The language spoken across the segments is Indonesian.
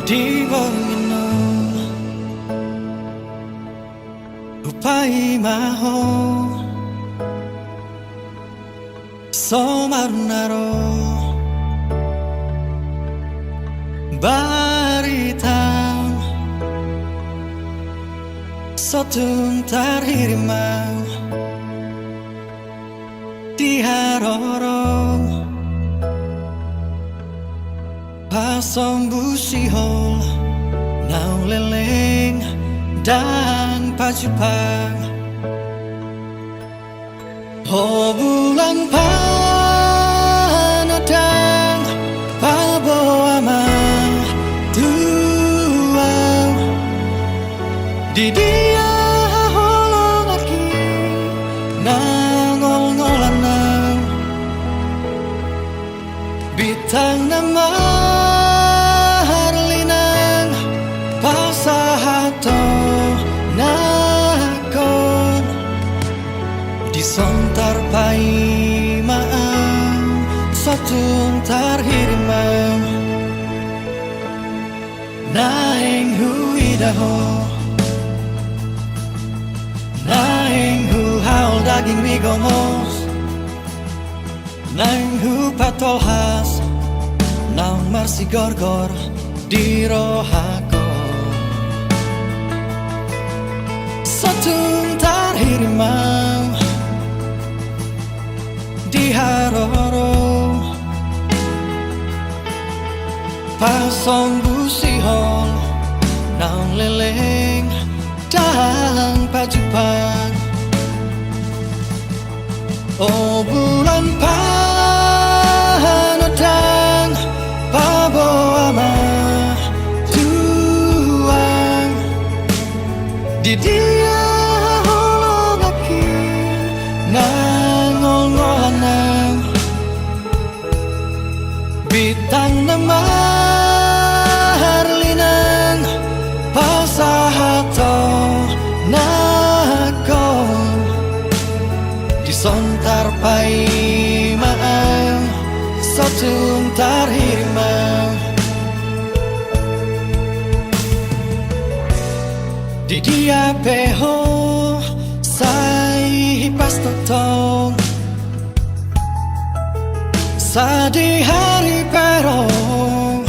di bawahnya upai maho somarunaro baritang sotung tarhirimau di harorong pasong busihol nau leleng dan pacupang oh bulan panadang paboama tuang di dia holong aki nangol-ngolanang bitang nama harlinang pasahato nakon disontar pai maang sotung tarhirimang naeng huidaho naeng hu haul daging migomos naeng hu patolhas nang marsi gorgor di rohako sotung tarhirimang di haroro pasong busihol nang leleng dan pacupang oh bulan panodang paboama tuang di dia holong aki nangol-ngolanang bitang nama harlinang pasahato nakon disontar pai maang sotung tarhirimang di dia peho sai pastotong sadi hari perong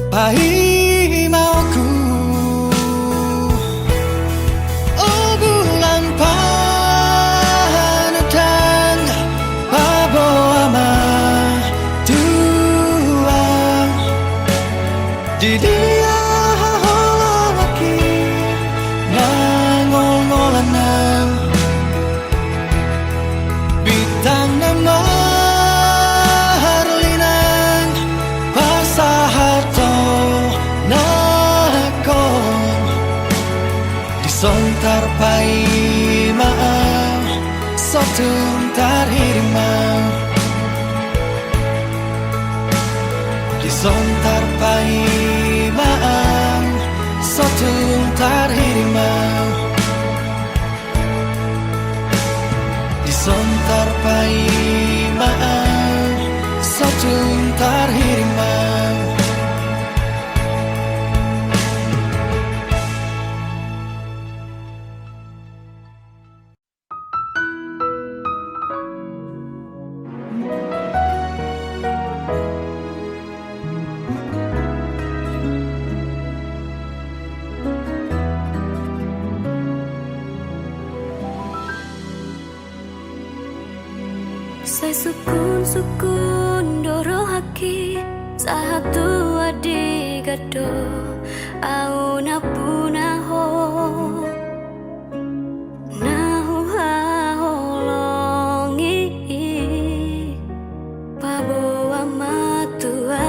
pai mauku oh bulan panadang paboama tuang di dia holong aki nangol-ngolanang bitang nama harlinang pasahato nakon disontar pai maang sotung tarhirimang disontar pai maang sotung tarhirimang disontar pai maang sotung tarhirimang Sai sukun-sukun doro haki satu adi gado au napunaho nahu haholongi paboa matua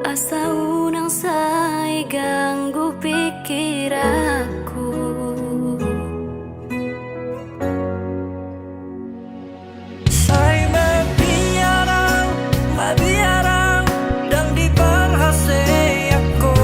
asa unang sai ganggu pikiranku biarang dan diperhase aku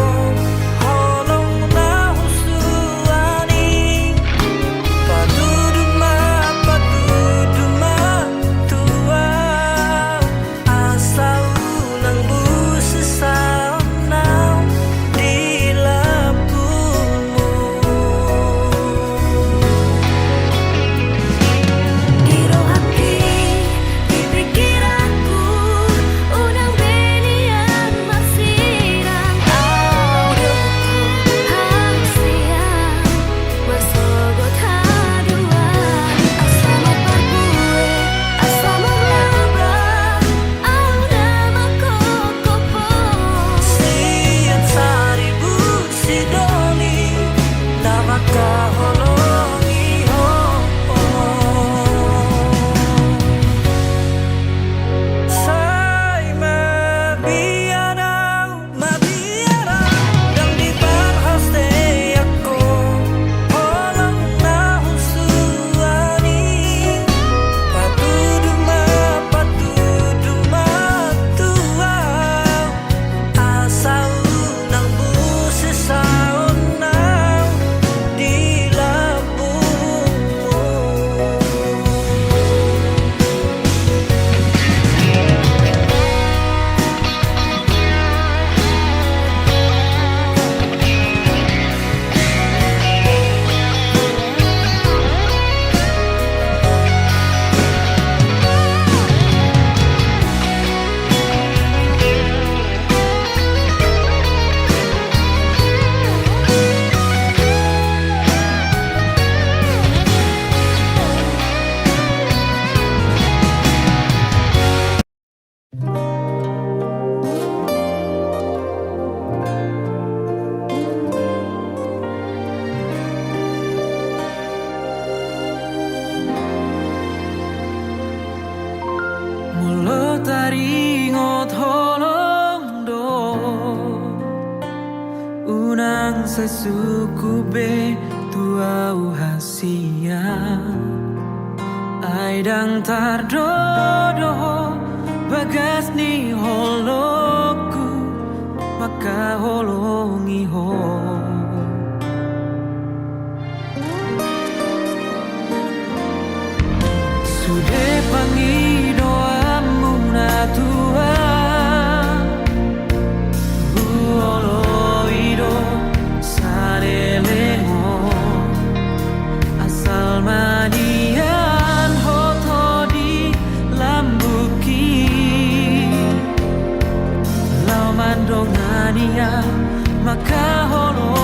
Sai suku be tua hasia ai dang tardodo bagas ni holoku maka holongi ho sude pangi doamu na Tuhan huoloido sarelemo asal madian hoto di lambuki lau mandongania maka holo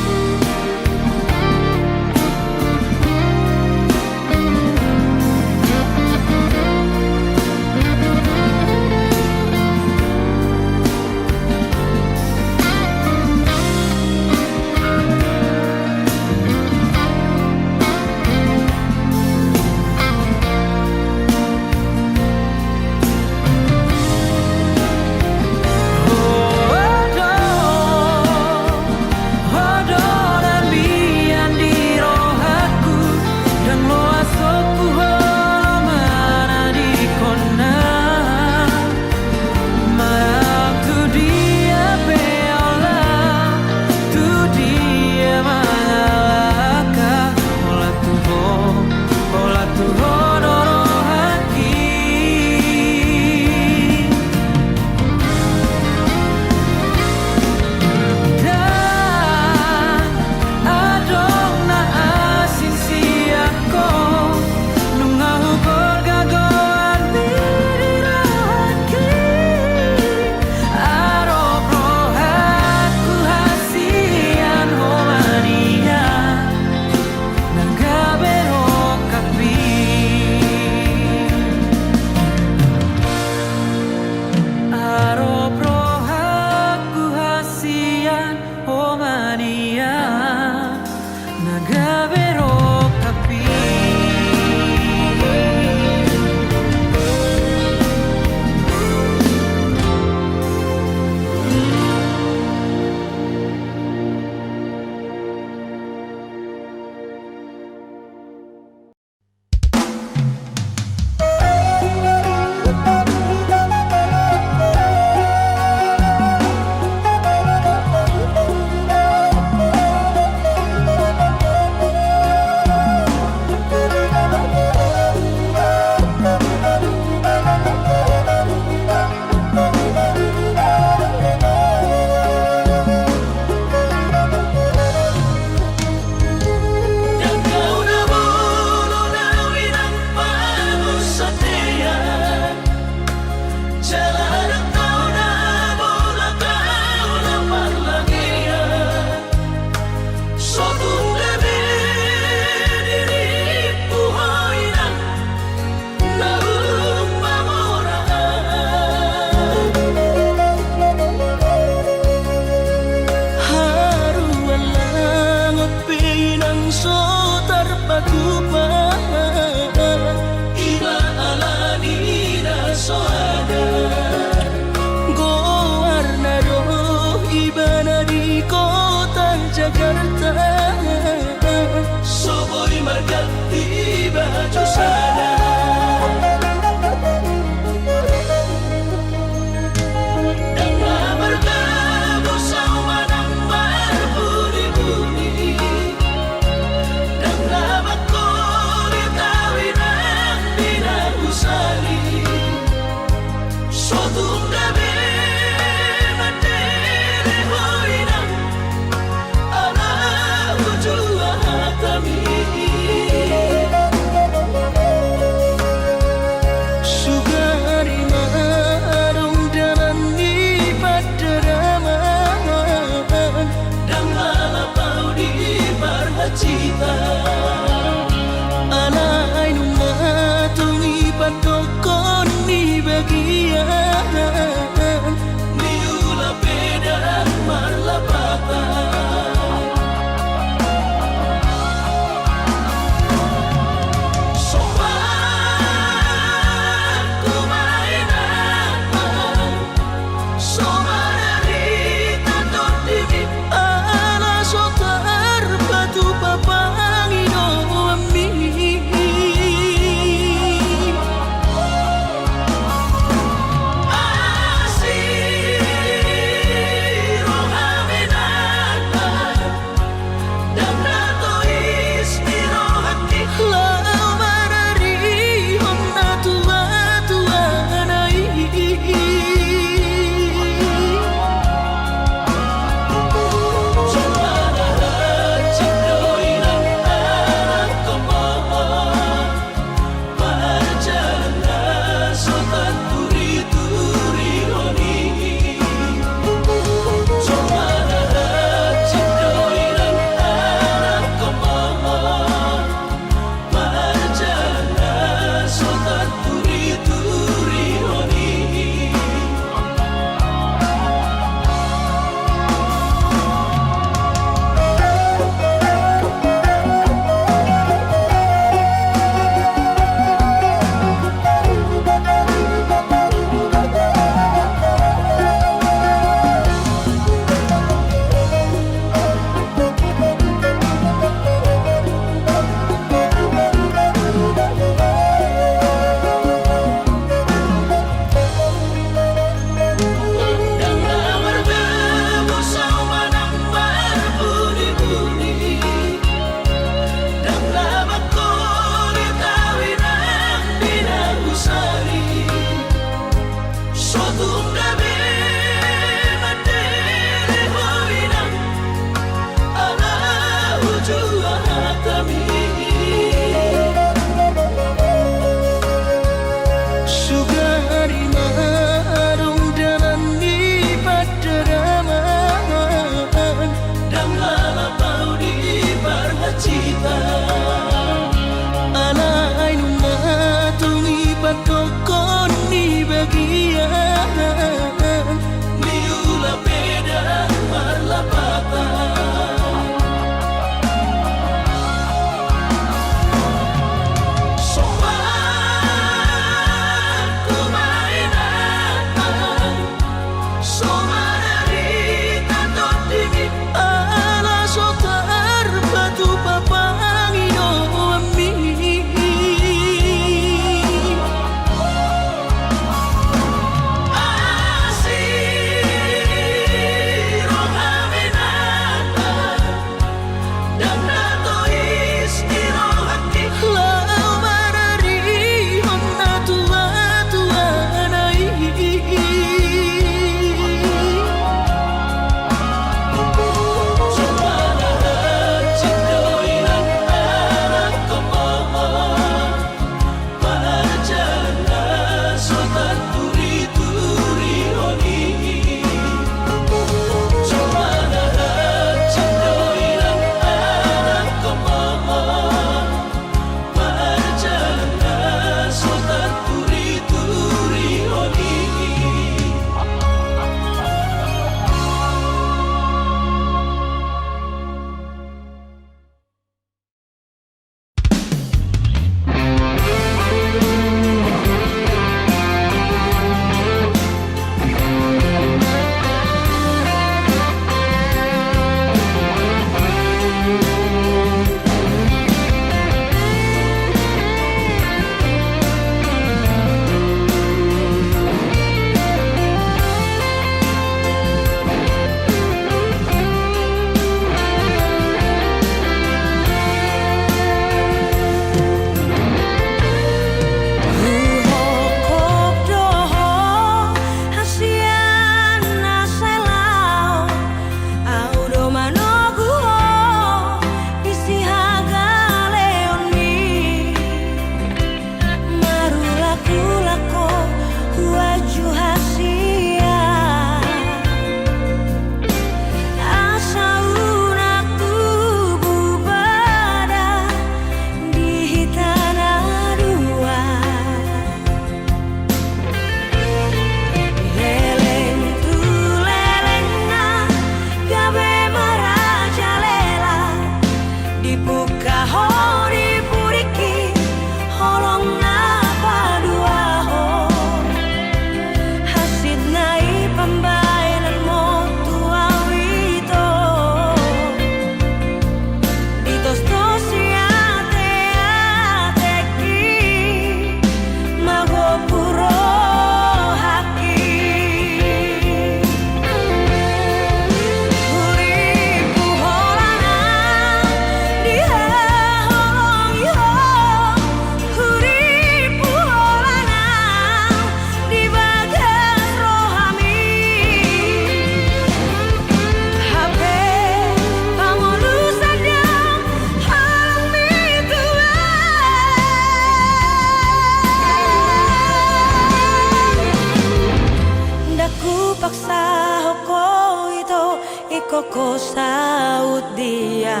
koko saut dia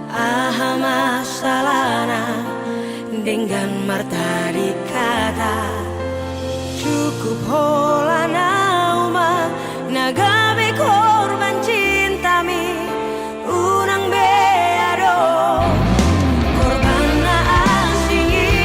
aha masalahna dengan marta dikata cukup holana uma nagabe korban cintami unang beado korban na asingi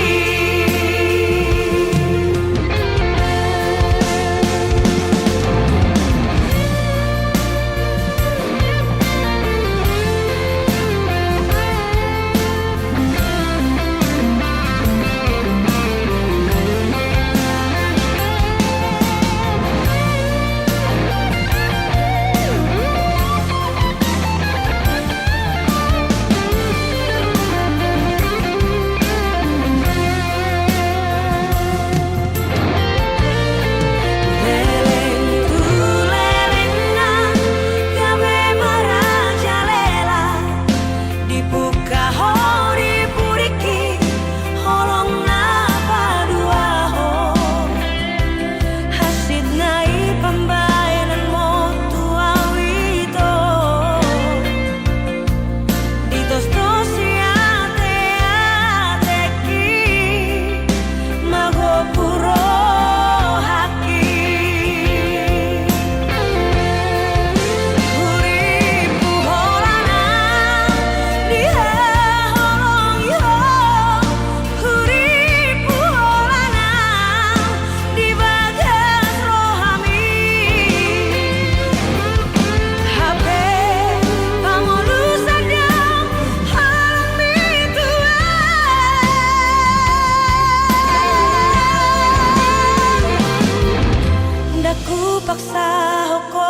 paksa hoko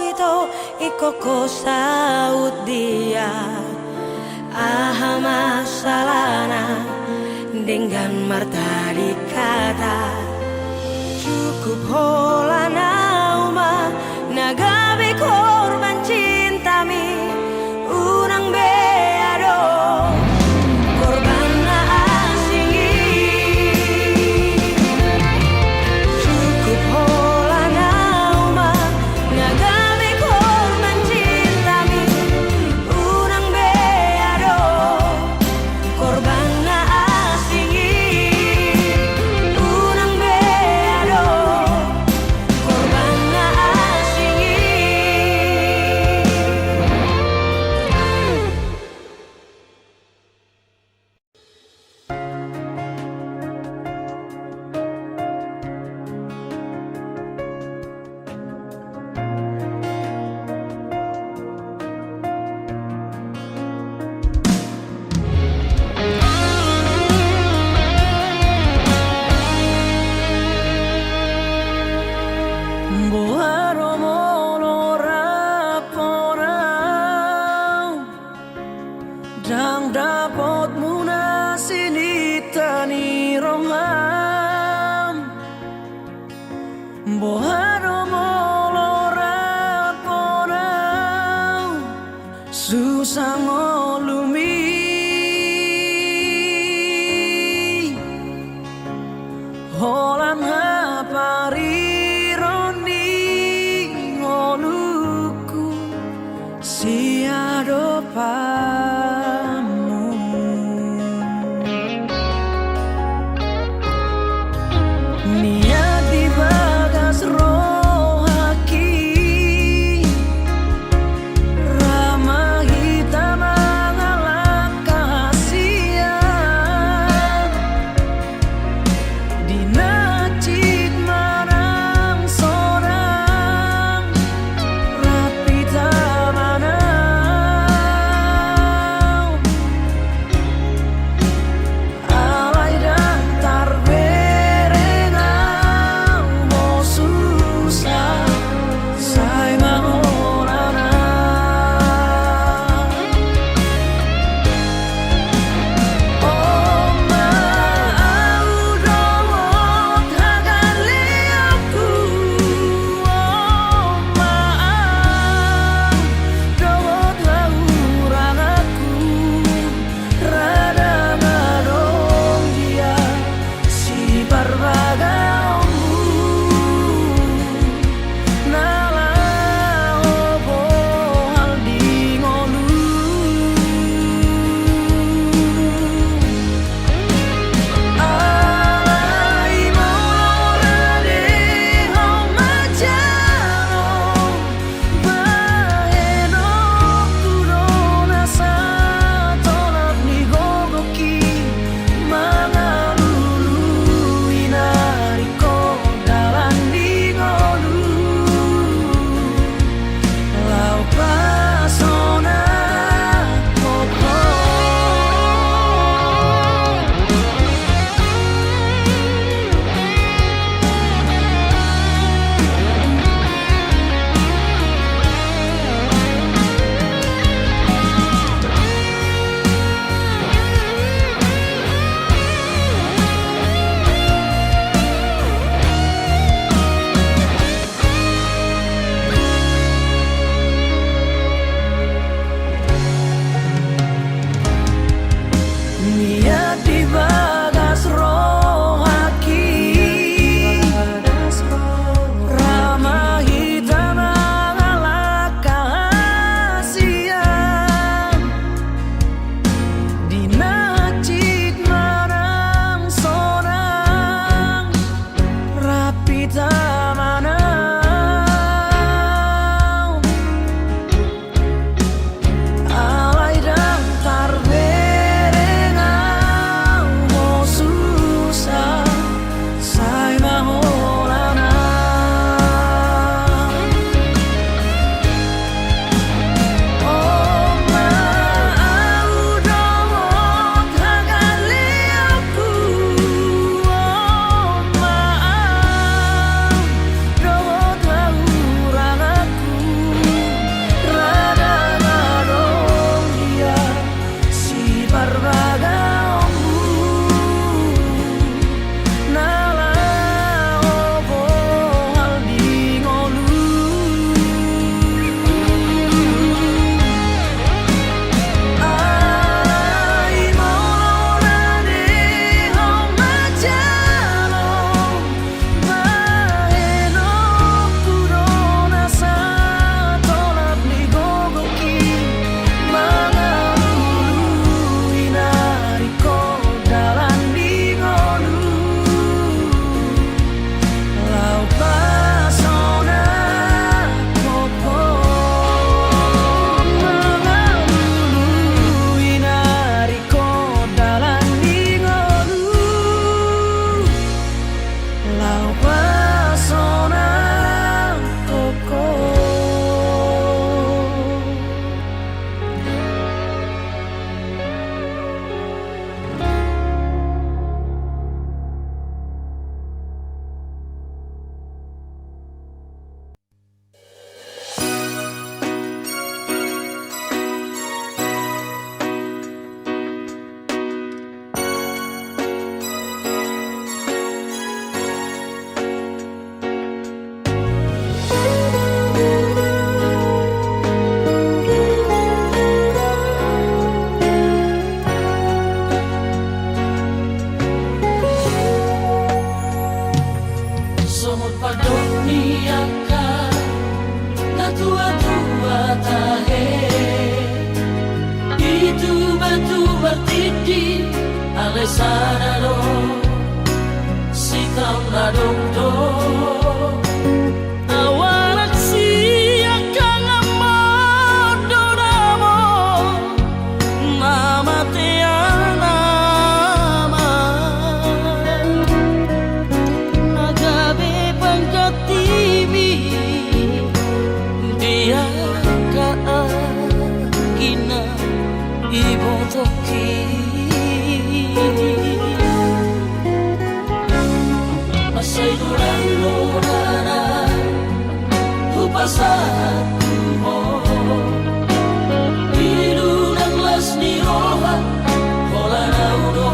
itu ikoko saut dia aha masalahna dengan marta dikata cukup holana uma nagabe korban cintami unang beado korban na asingi cukup holana uma nagabe korban cintami unang beado korban na asingi unang beado korban na asingi. Boharo molora porau Dang dapat muna sinitani roham Boharo molora porau susah ngolumi Holan hapari siado pamu niat di bagas rohaki ramah hitam tua-tua tahe itu batu bertidi Alessandro sitam ladong do awalak siak kang amodo namo mama tiana nagabe pangkatimi dia kaagina ibu toki masay durang-durana hupasan mo biru ng las ni Roha hola naudo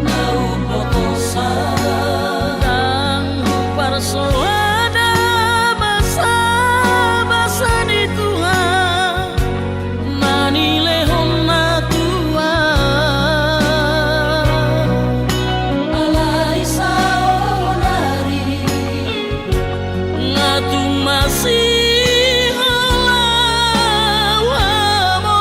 naupotosan ang parsolada basa-basa ni Tuhan manilehon na Tuhan alay sa onari nga tumasih halawa mo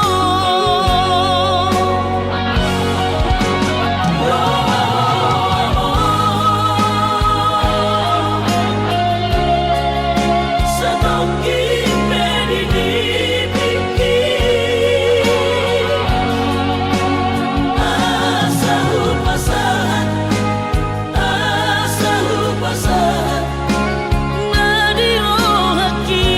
sa tongking pinibigin asa hupasan nadirohaki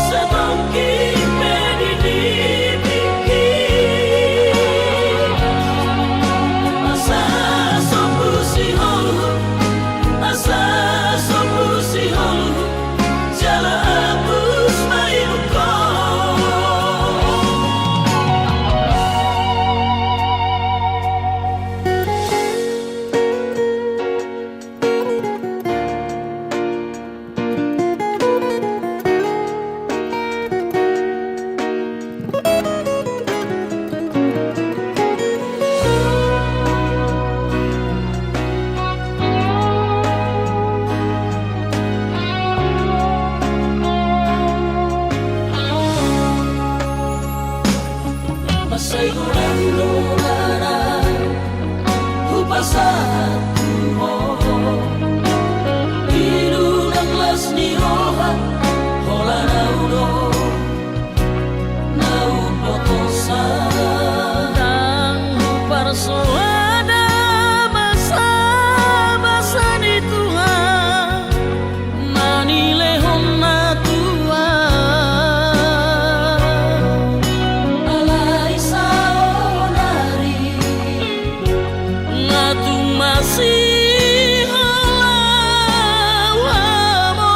sa tongking pinibigin asa sombusiholu jala abus mayuko masay durang-durana hupasan mo biru ng las ni Roha hola naudo naupotosan ang parsolada basa-basa ni Tuhan manilehon na Tuhan alay sa onari nga tumasih halawa mo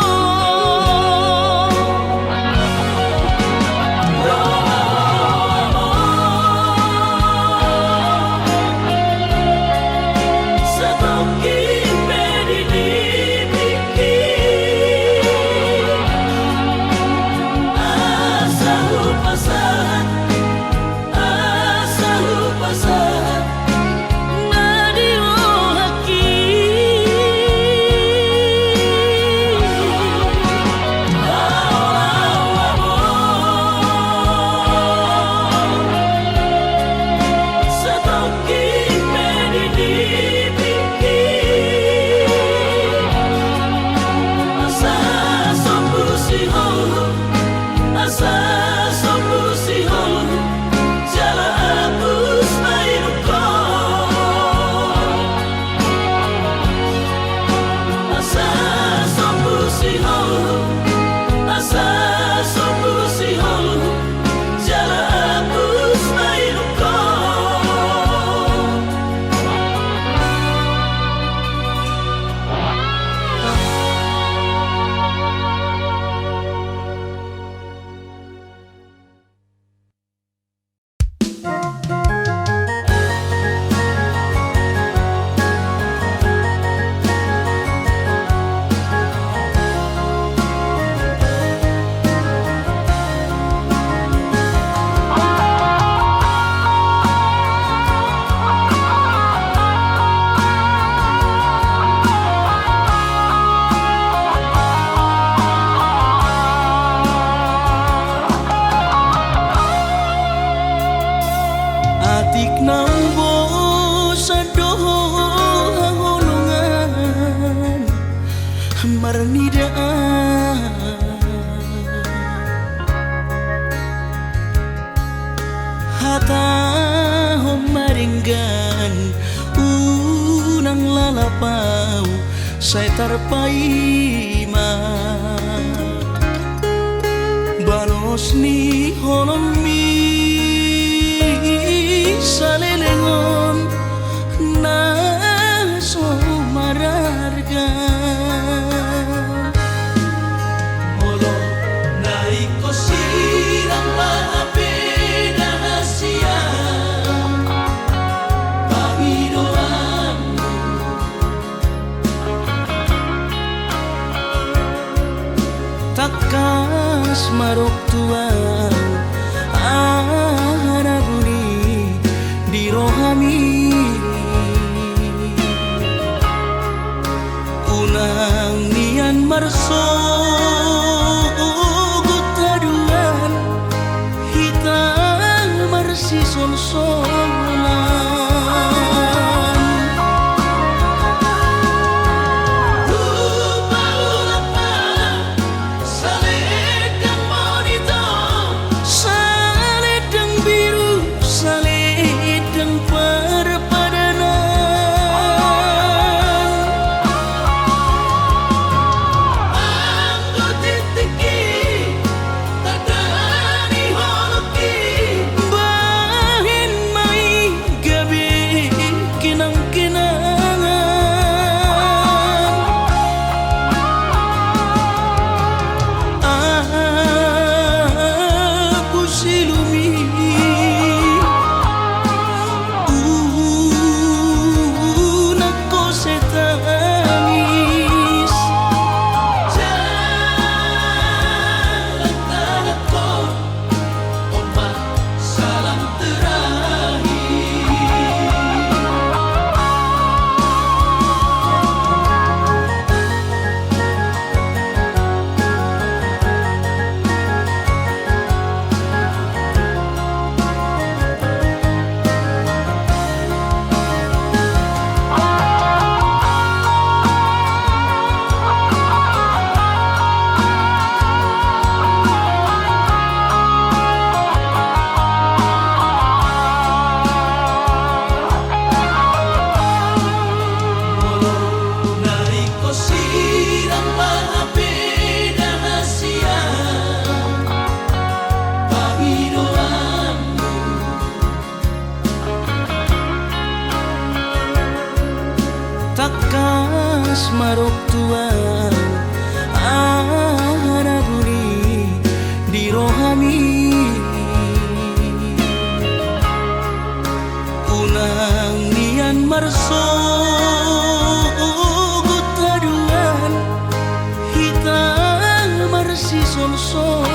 tiknang bosa doho holongan marnidaan hata homaringgan unang lalapau saya tarpaima banos ni holomi salelengon na so mararga Molo nai ko sirang maapena hasia Panginoanmu takas marok tuang anabuni di rohami unang nian marso gutaduan hitam marsi sol-solan takas marok tuang anabuni di rohami unang nian marso gutaduan hitam marsi sol-solan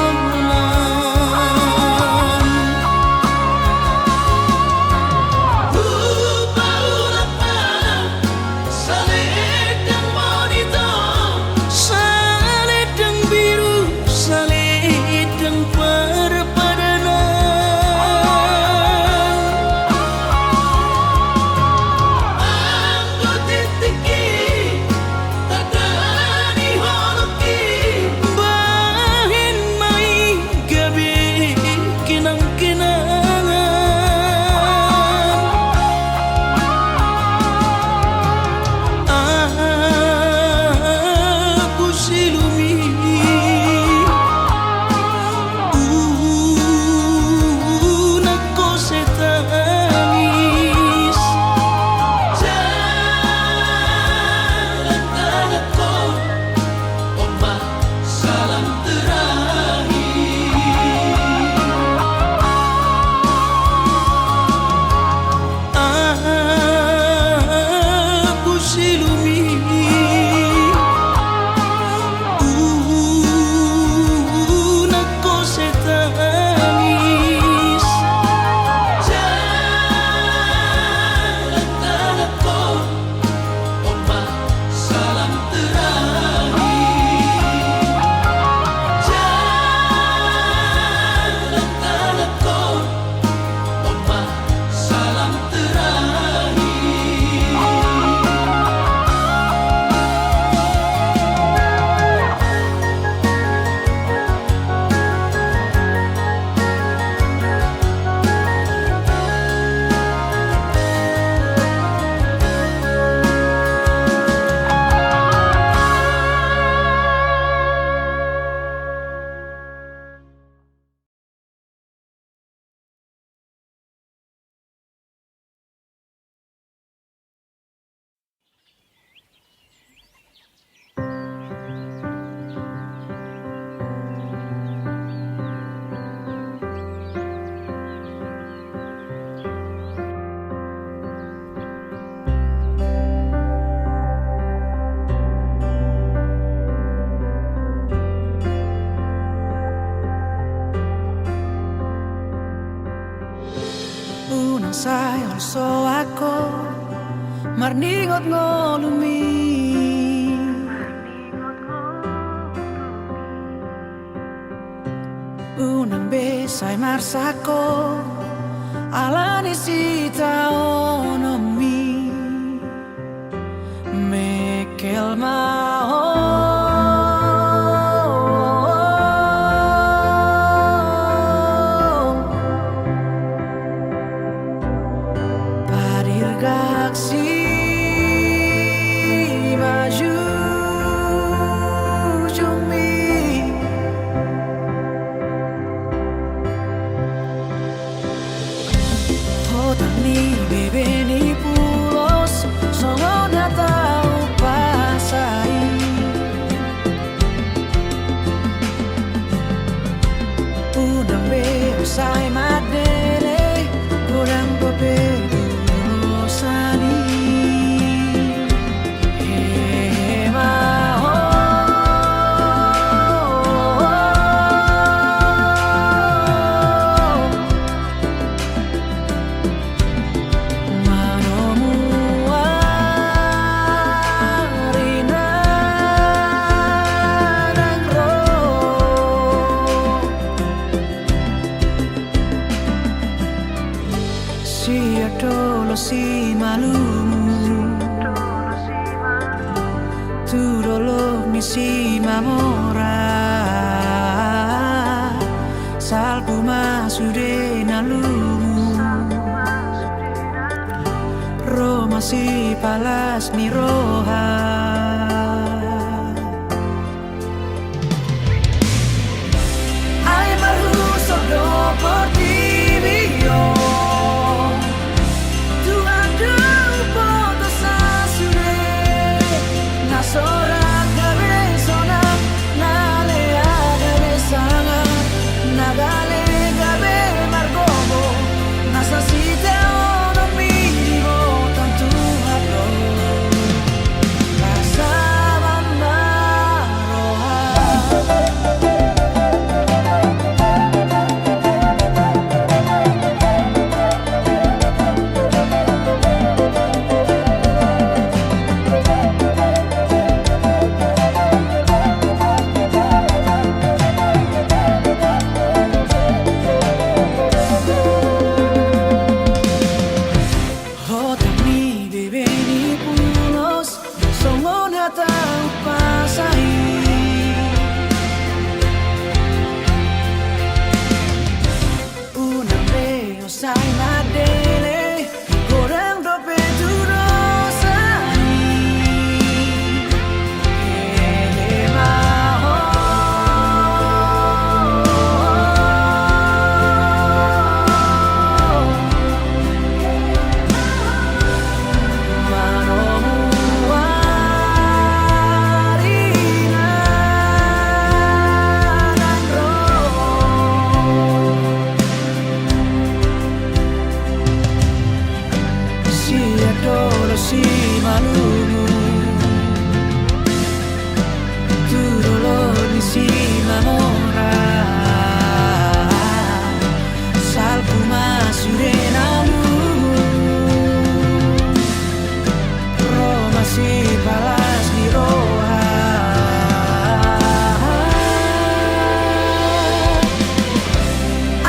Unang sayon so ako marningot ngolumi. Unang besay marsako alani sita onomi mekel mao padir gaksi maju jumi hotan ni bebe ni pulos songo na tau pasai udang be usai madere kurang bobe sani si adolo si malumu tu dolo ni si mamora salpu masude nalumu Roma si palas ni roha ay maluso do por ti bio si malumu tu dolor ni si mamora salpu masurenamu Roma si palas ni roha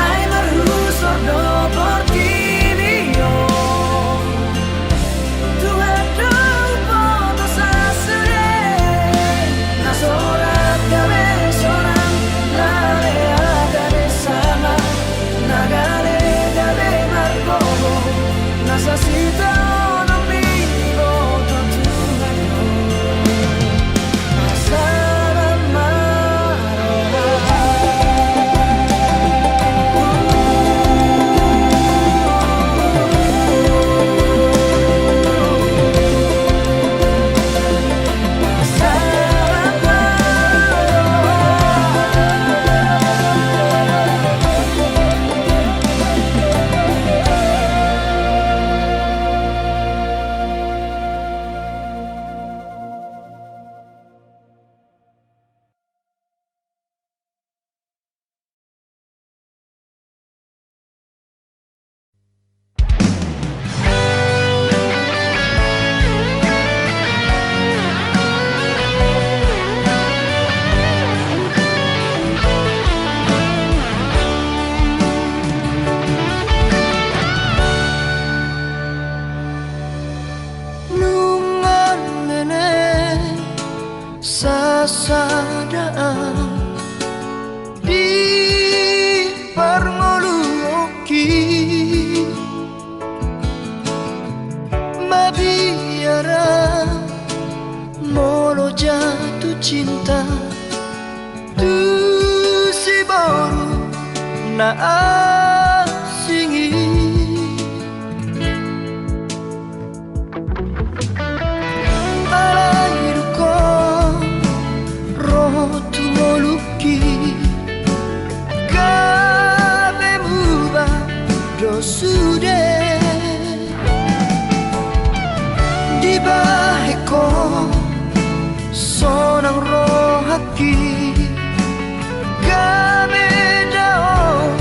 ay maruso do por ti na asingi alairu ko roho tumoluki kabe muba dosude di baheko sonang rohaki kabe dao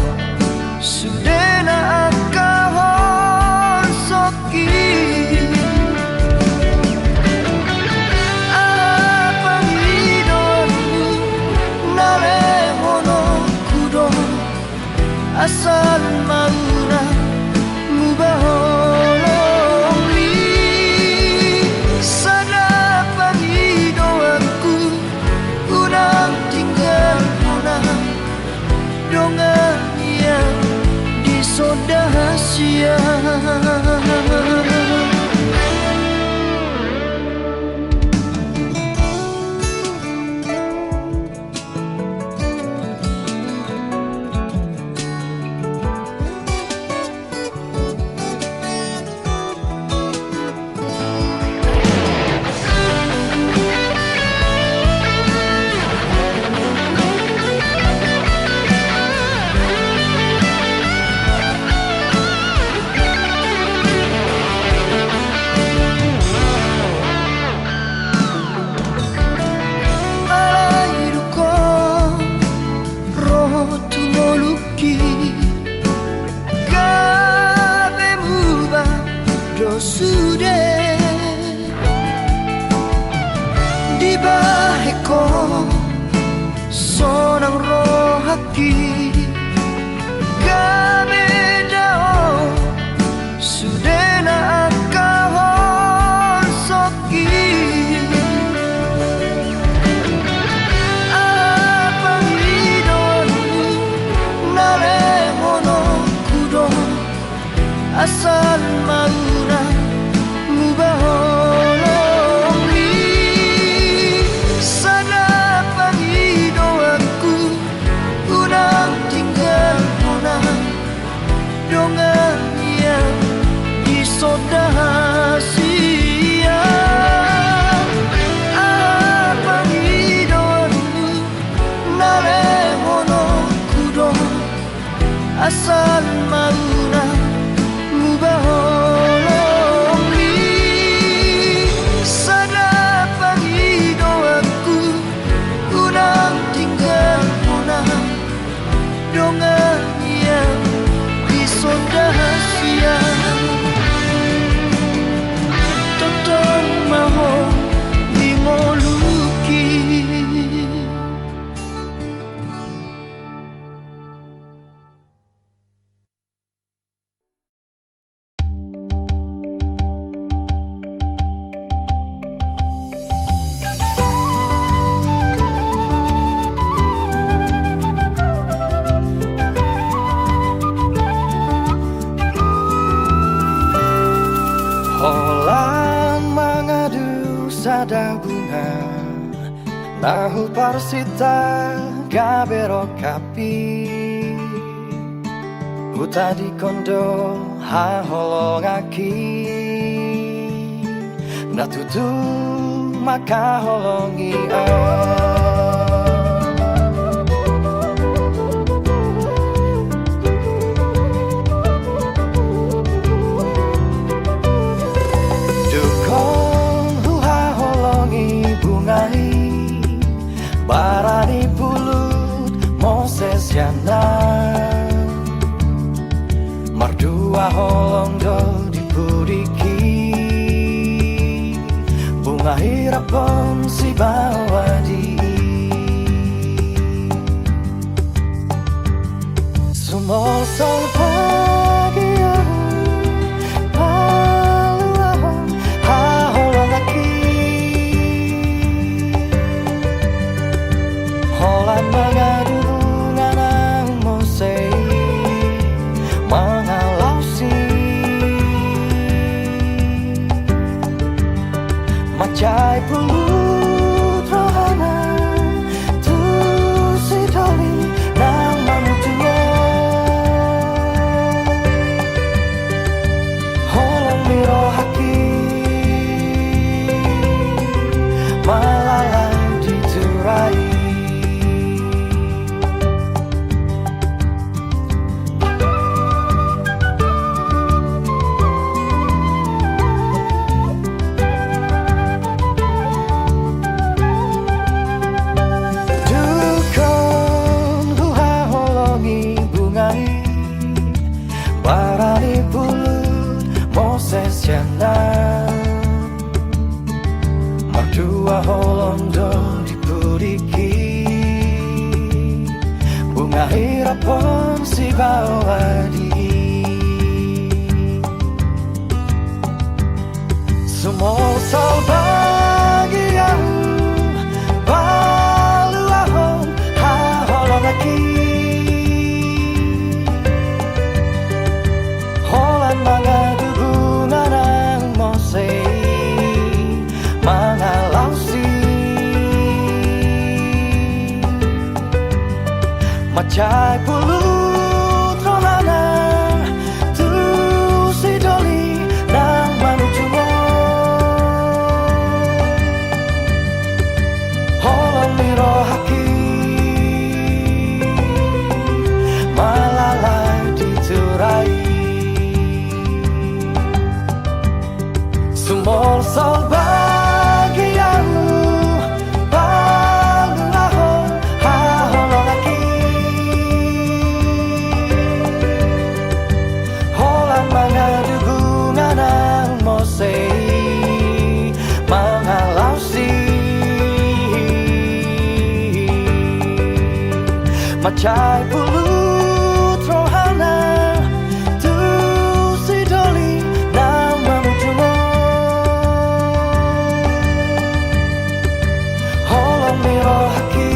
sudena akahon soki apangidonu nalehono kudo asal maura mubaholongli sana pangidoanku unang tinggal punang dongan yang disodahasia sudah di baheko sonang rohaki kami dao sudena akahon soki apangidonu nalehono kudo asal maura mubaholongli sana pangidoanku unang tinggal punang dongan yang disodahasia pangidoanku nalehono kudo asal maura mubaholongli sana pangidoanku unang tinggal punang dongan yang disodahasia totong maho mingoluki Holang mengadu sada bunga Nahu parsita gabero kapi Huta di kondo ha holong aki Natutu maka holongi Barani pulut Moses yana Mardua holong do dipuriki Bunga hirapon si bawadi Sumosol pagi paluahon ha holong aki Holan mengadu bunga nang Mose mengalausi Macai pulut rohana tu si doli nang mamutuo Barani pulut Moses Janang Mardua holondo dipuriki Bunga hirapon si bawadi Sumol sol bagian balu ahon ha holong lagi Holan mga bunga ng mose mga lausi Macay pulut rolanan tu si doli ng manujungo Holang miro haki malalay diturai Sumol sol bagianmu balu ahon ha holong lagi Holan mga bunga ng mose mga lausi Macay pulut rohana tu si doli ng mamujungo Holang miro haki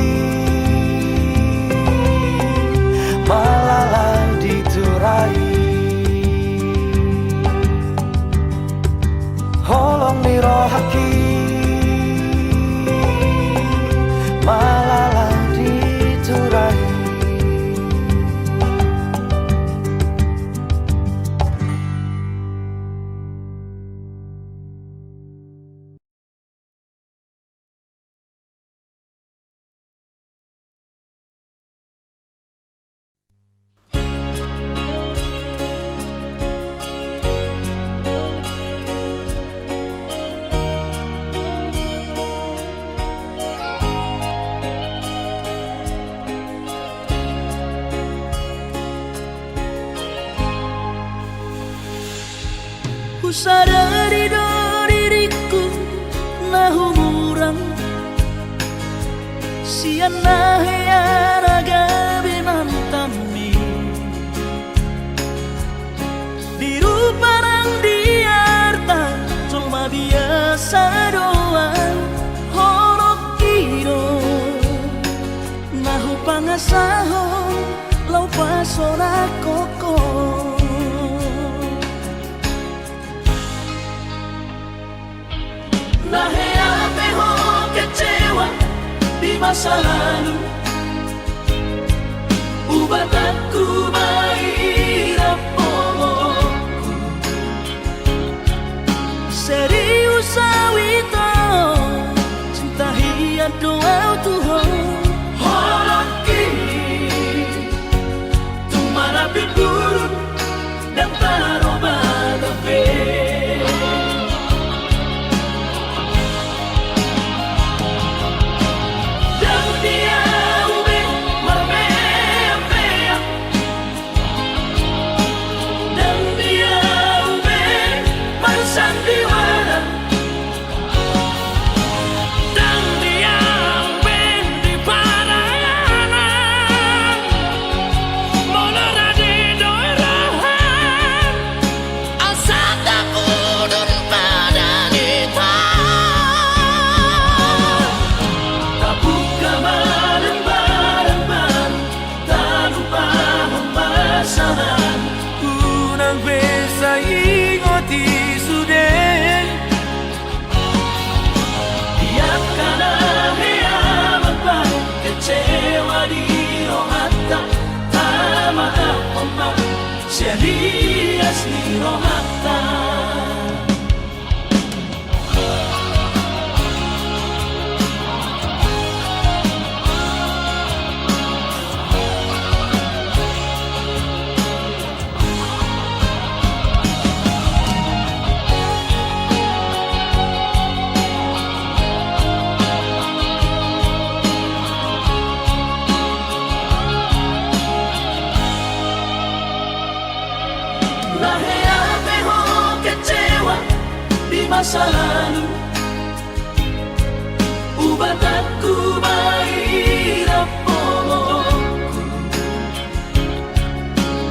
malalay diturai Holang miro haki malalay diturai Ku sadari do diriku nah umurang siana hearaga binantami di ruparang diarta cuma biasa doang horok kiro nahu pangasahon lau pasora koko Naheate ho kecewa di masa lalu Ubat aku mahirap pomoku serius awito cinta hiat doa Tuhan Holong kini Tumara biburu dan taroba gabe Serias ni rohata masa lalu. Ubah aku mahirap pomoku.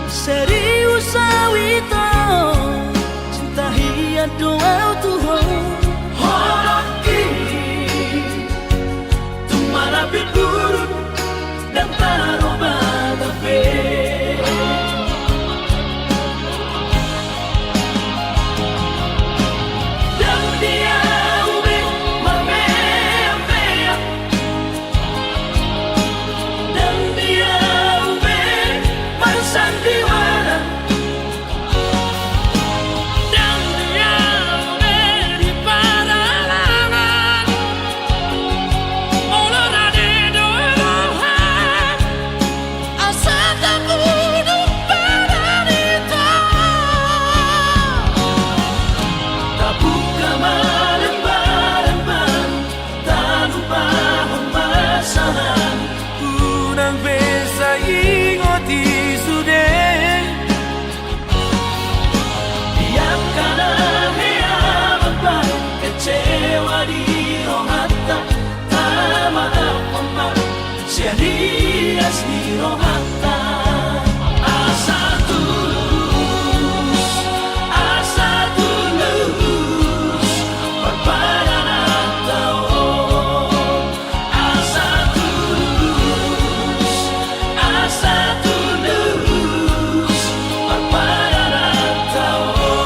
Serius sawito cinta hiat doa Tuhan. Hoki tumarapi buruk dan taroba tape. Dan dia ube mamea. Dan dia ube marsandiwara. Dan dia ube di paralangan. Olorade doerohan. Asa tak kuduk paranita. Tak buka malam-malam. Tak lupa pemasaran. Unang besa ingoti sude. Biarkan hea beban kecewa di rohata. Tak maaf omak sia-sia di rohata. Asa tulus berpadangan tahu. Asa tulus berpadangan tahu.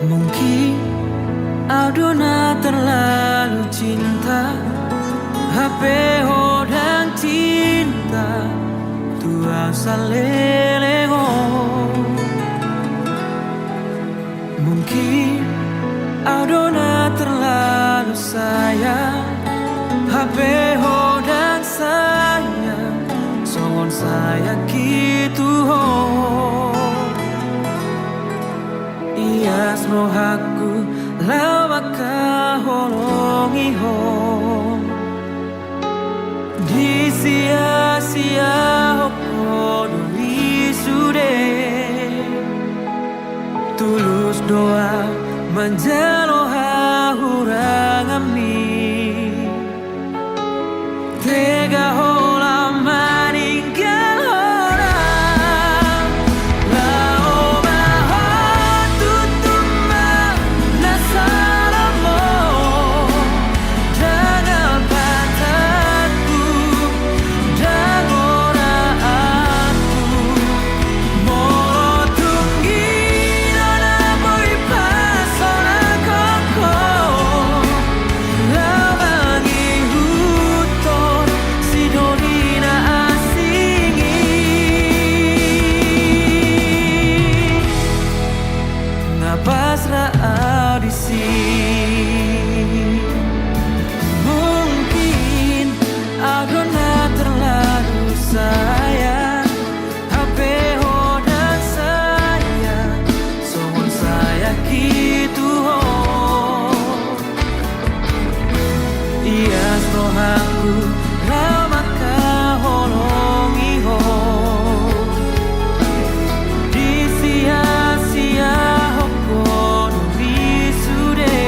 Mungkin Aldona terlalu cinta, HP hodang cinta tua salelego. Mungkin Aldona terlalu sayang, HP hodang sayang songon saya gitu ho. Ias rohaku lawaka holongi ho. Di sia-sia hoko duri sude. Tulus doa menjalo hahurang ami. Tega hola maninggal orang. Lao bahon tutuma nasaramo. Jangan patahku dan oraanku. Moro tunggi nona boy pasona koko. Lawangi huton si dolina asingi. Napasra audisi. Mungkin Aldona terlalu sayang, HP hodang sayang songon saya gitu ho. Ias rohaku lamaka holongi ho. Di sia-sia hoko duri sude.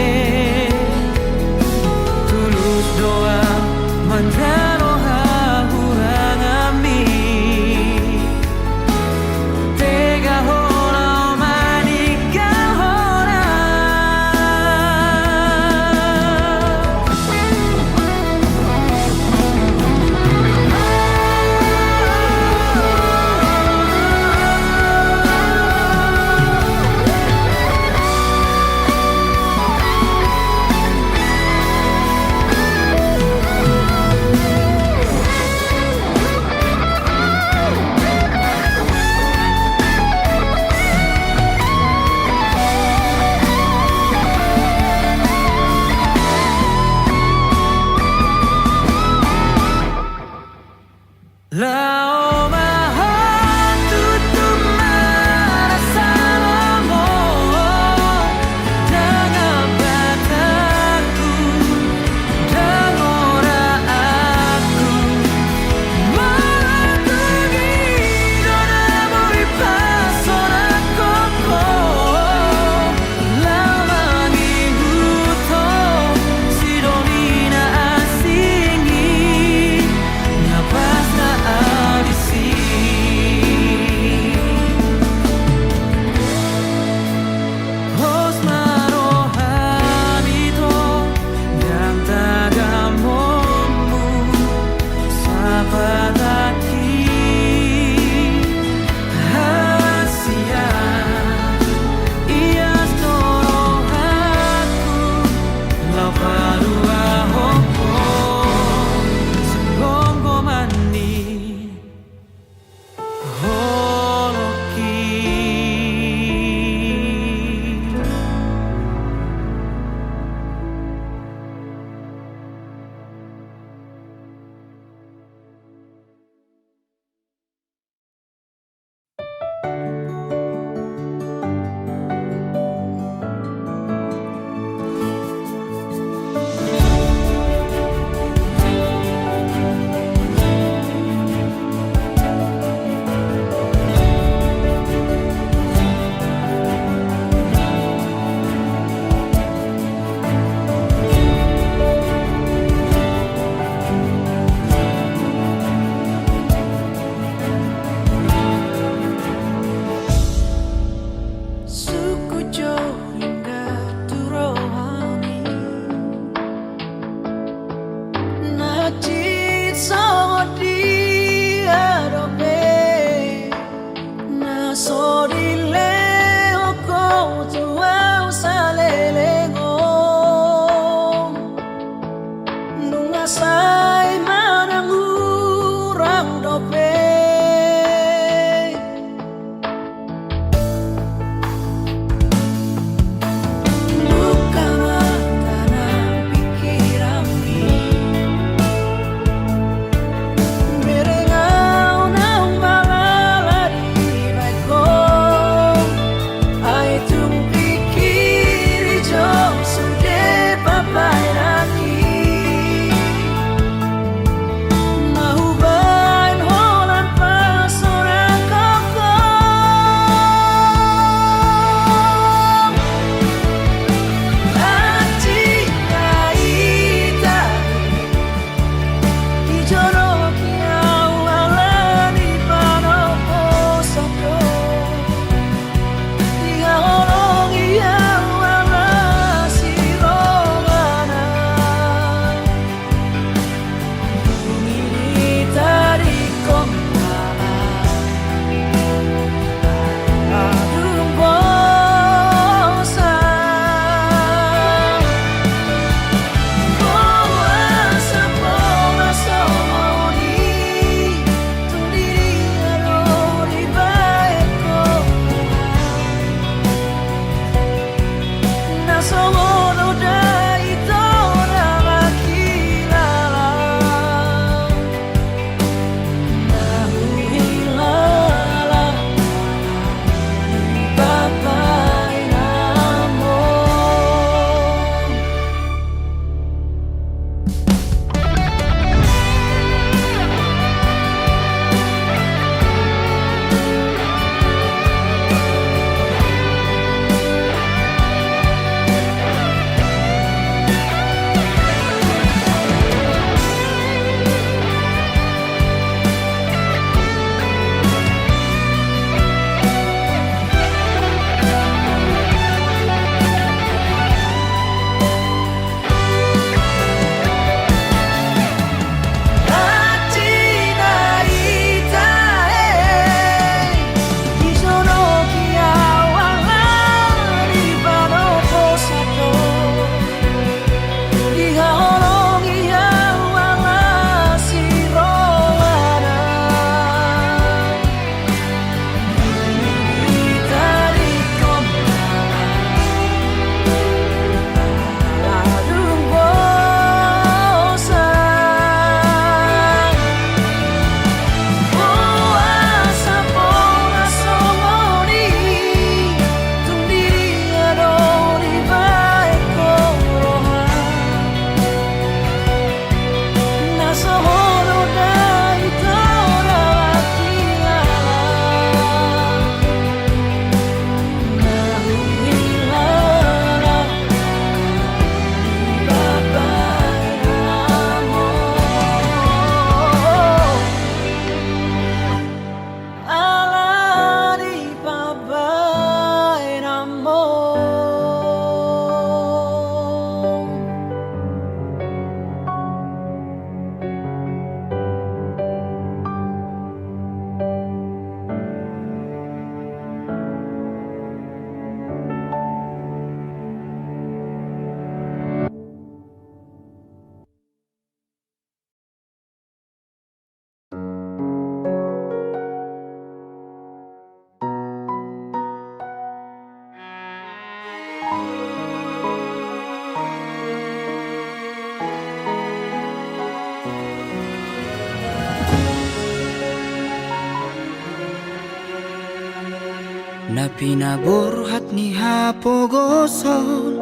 Pinaburhat ni hapogoson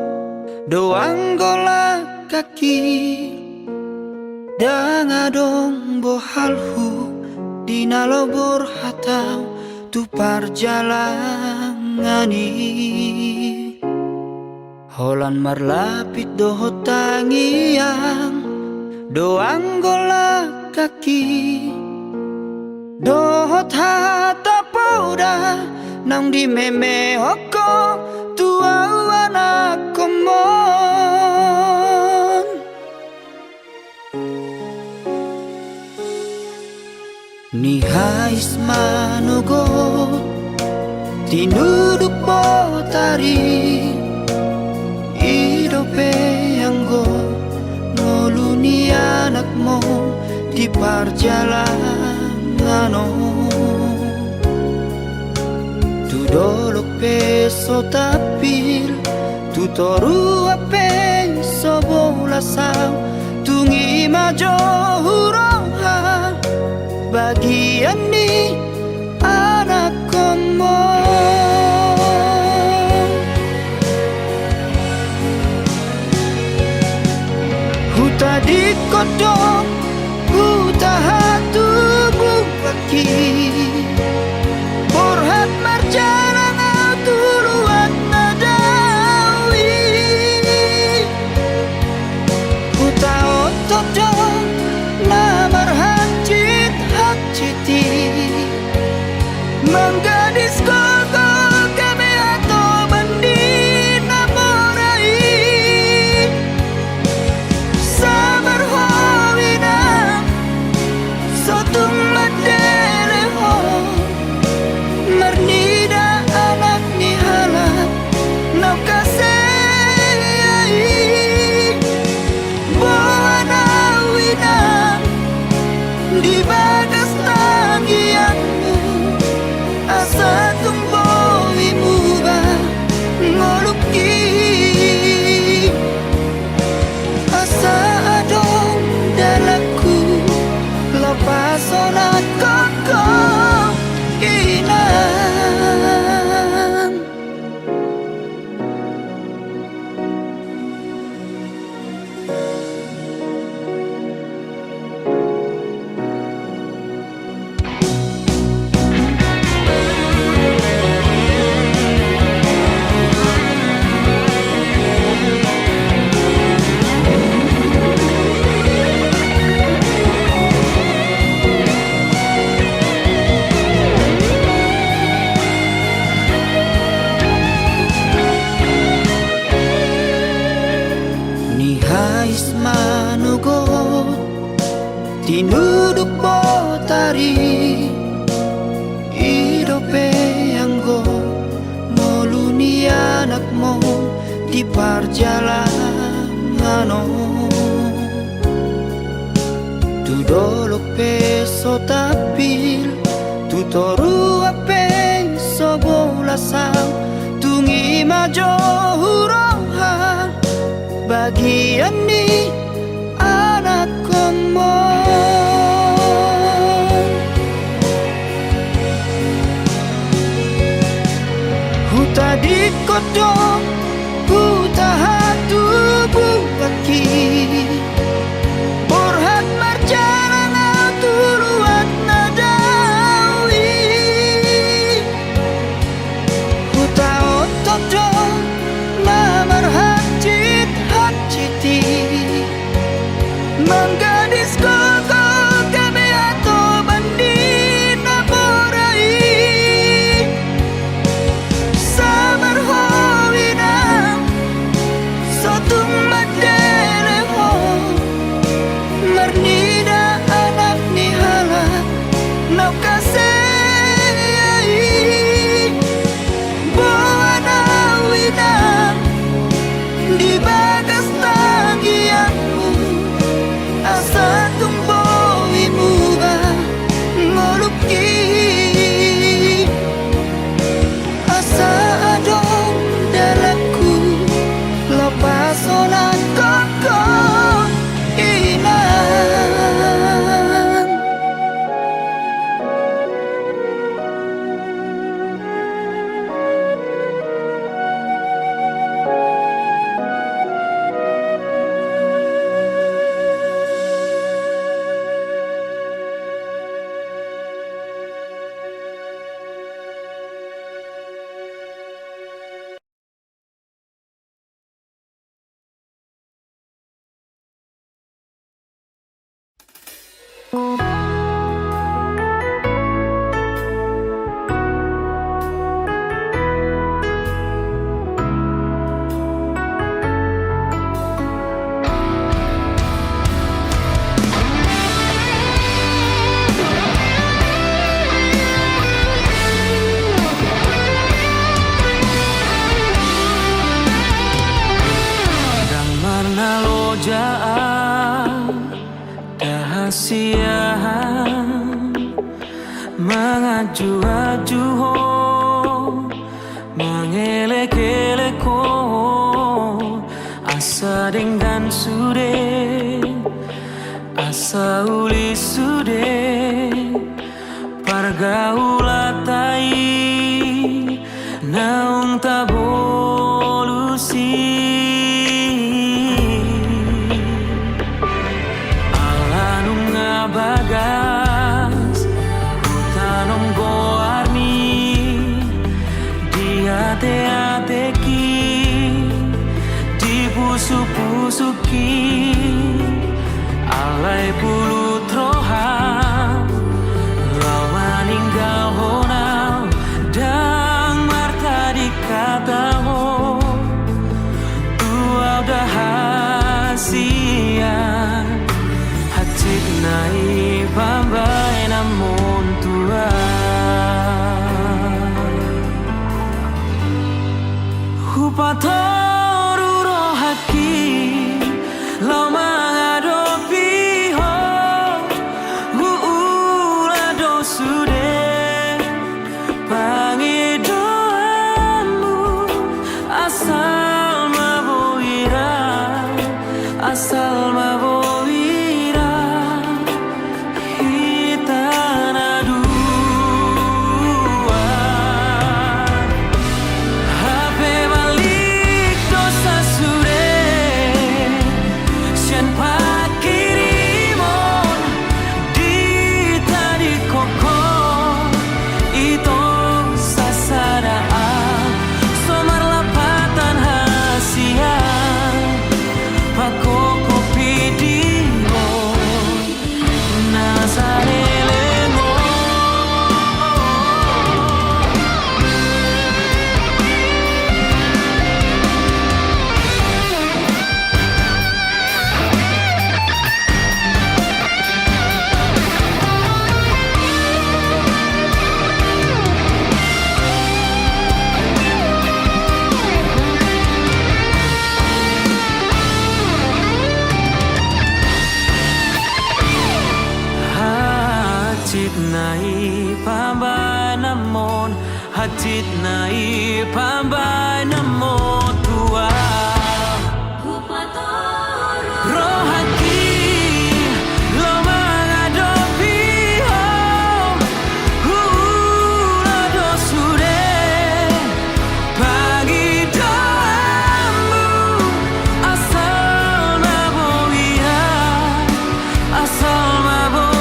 doang golak kaki dangadong bohalhu dinalobor hatau tu parjalangani holan marlapit dohot tangiang doang golak kaki dohot hata pauda nang di meme hoko tua anak komon ni hais manugot tinuduk potari idope anggo ngoluni anakmu di parjalangano dolok peso tapil tu toru peso bolasau tungi majo huroha bagian ni anak komo huta di kodong huta hatu bukaki borhat marjalang tuluan nadawi huta otodong namar hajit hajiti menggadis koko kami atau bandi namorai sabar hawina sotung madeleho marnida anak ni halak nau kasei bawana wina di bagas tangianmu asa tumbowi muba ngoluki asa adong dalaku lepas onat koko inang manugot tinuduk potari idope anggo moluni anakmu di parjalangano tu dolok peso tapil tu toru peso bolasau tungi majo huroha bagian ni anak komo huta di kodong huta hatu bukaki borhat marjalang tuluan nadawi huta otodong namar hajit hajiti menggadis koko kami atau bandi namorai sabar hawina sotung madeleho Dahasiahan mengaju-aju ho, mengelek-elek ho, asa dengan sude, asa uli sude, pargaulatai naung tabolusi. Bagas utanom goarmi diate-ateki dipusu-pusuki alai pulu troha lawan ninggal honau dang marta dikata ho tua udah hasia hati nai pambai namun tua hupatoru rohaki lau mengadopi ho huula dosude pangidoamu asal maboira asal maboira nai pambai namon hatit nai pambai namon tua rohaki lo mengadopi ho hula dosude pagi doamu asal maboira asal maboira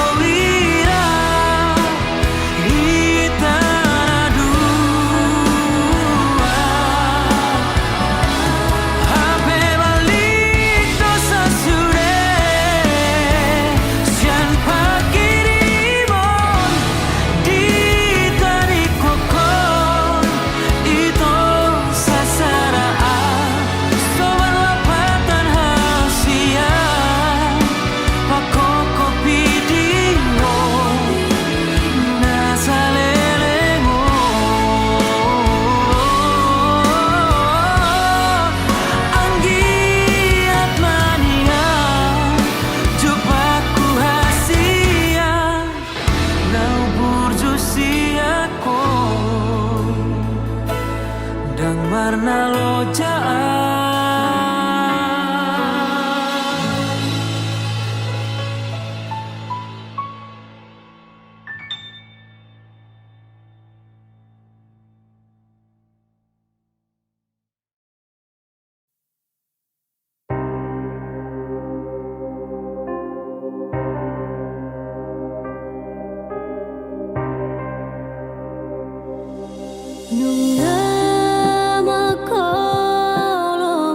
warna lojaan Nunga makolo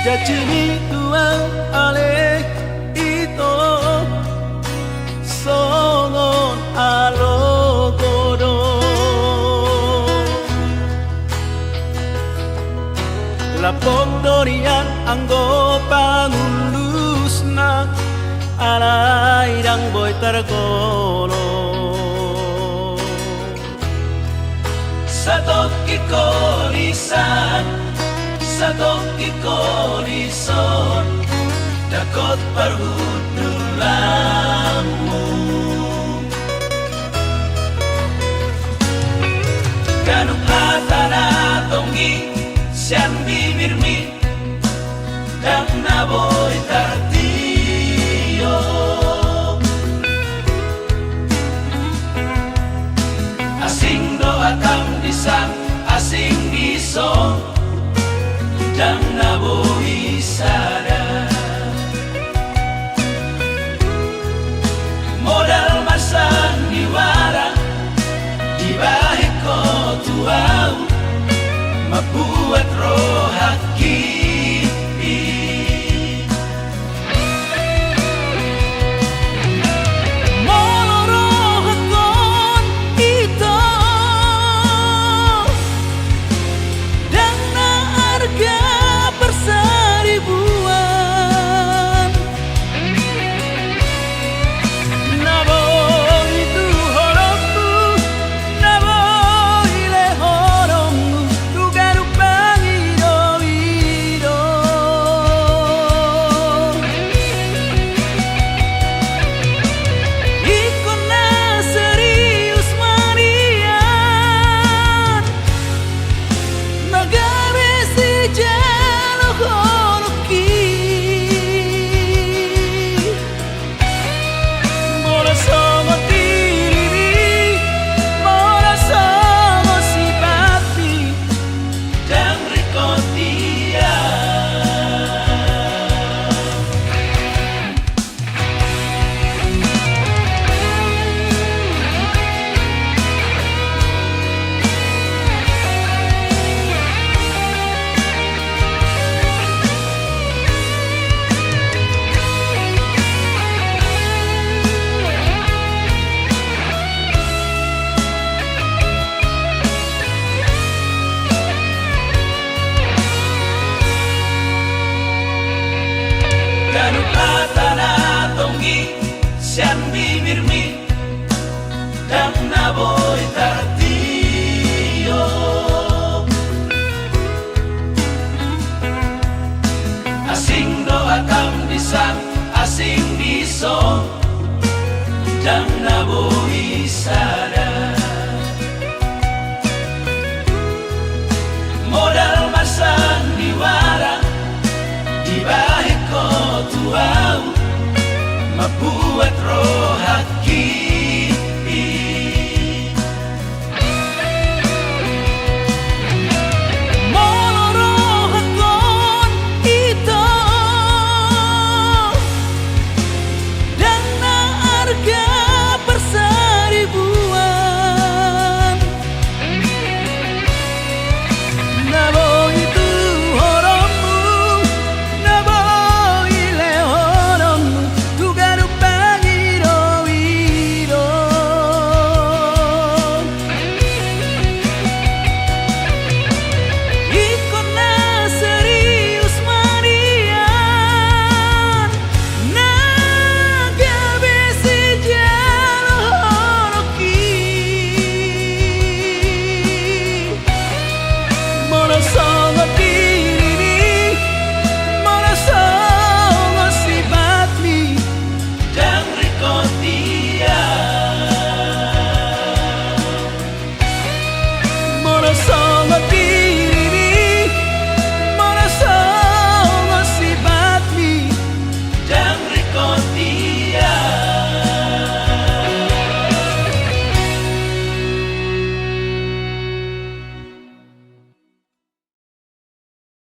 Jachi ni tuan ale ito songon alogoro lapok dorian anggo pangulu yang boy tergolo Satoki korisan Satoki korison Dakot parhudulamu Ganong hatana tongi Sian bibirmi Dan naboy tartiyo Asing doa tam disang Asing disong Dan naboy sada Modal masang diwara Dibahik ko tuaw Mabuat rohaki Ganong hatana tongi Sian bibirmi Dan naboy tartiyo Asing doa tam disang Asing disong Dan naboy sada